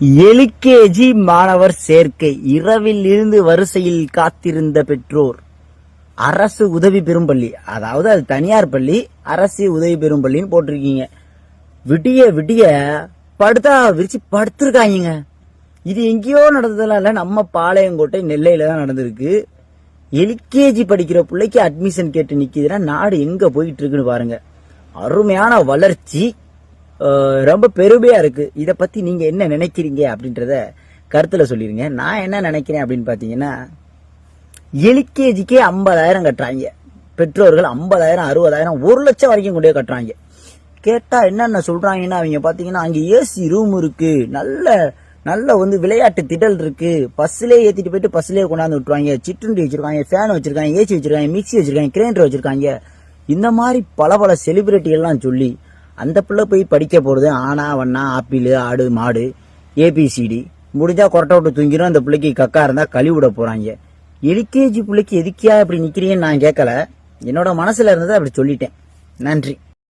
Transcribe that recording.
LKG மாணவர் சேர்க்கை இரவில் இருந்து வரிசையில் காத்திருந்த பெற்றோர். அரசு உதவி பெறும் பள்ளி, அதாவது அது தனியார் பள்ளி, அரசு உதவி பெறும் பள்ளின்னு போட்டிருக்கீங்க. விடிய விடிய படுத்தா விரிச்சு படுத்திருக்காங்க. இது எங்கேயோ நடந்ததெல்லாம் இல்ல, நம்ம பாளையங்கோட்டை நெல்லையில தான் நடந்திருக்கு. LKG படிக்கிற பிள்ளைக்கு அட்மிஷன் கேட்டு நிக்குதுன்னா நாடு எங்க போயிட்டு இருக்குன்னு பாருங்க. அருமையான வளர்ச்சி, ரொம்ப பெருமையா இருக்கு. இத பத்தி நீங்க என்ன நினைக்கிறீங்க அப்படின்றத கருத்துல சொல்லிருங்க. நான் என்ன நினைக்கிறேன் அப்படின்னு பாத்தீங்கன்னா, LKGக்கே 50,000 கட்டுறாங்க பெற்றோர்கள். 50,000, 60,000, 1 லட்சம் வரைக்கும் கொண்டே கட்டுறாங்க. கேட்டா என்னென்ன சொல்றாங்கன்னா, அவங்க பாத்தீங்கன்னா அங்க ஏசி ரூம் இருக்கு, நல்ல வந்து விளையாட்டு திடல் இருக்கு, பஸ்லயே ஏத்திட்டு போயிட்டு பஸ்லயே கொண்டாந்து விட்டுருவாங்க, சிற்றுண்டி வச்சிருக்காங்க, ஃபேன் வச்சிருக்காங்க, ஏசி வச்சிருக்காங்க, மிக்சி வச்சிருக்காங்க, கிரைண்டர் வச்சிருக்காங்க. இந்த மாதிரி பல செலிபிரிட்டிகள்லாம் சொல்லி அந்த பிள்ளை போய் படிக்க போறது ஆனா வண்ணா ஆப்பிள் ஆடு மாடு ABCD முடிஞ்சா கொரட்டை விட்டு தூங்கிடும். அந்த பிள்ளைக்கு கக்கா இருந்தா கழி விட போறாங்க. LKG பிள்ளைக்கு எதுக்கியா இப்படி நிக்கிறீங்கன்னு நான் கேட்கல, என்னோட மனசுல இருந்ததை அப்படி சொல்லிட்டேன். நன்றி.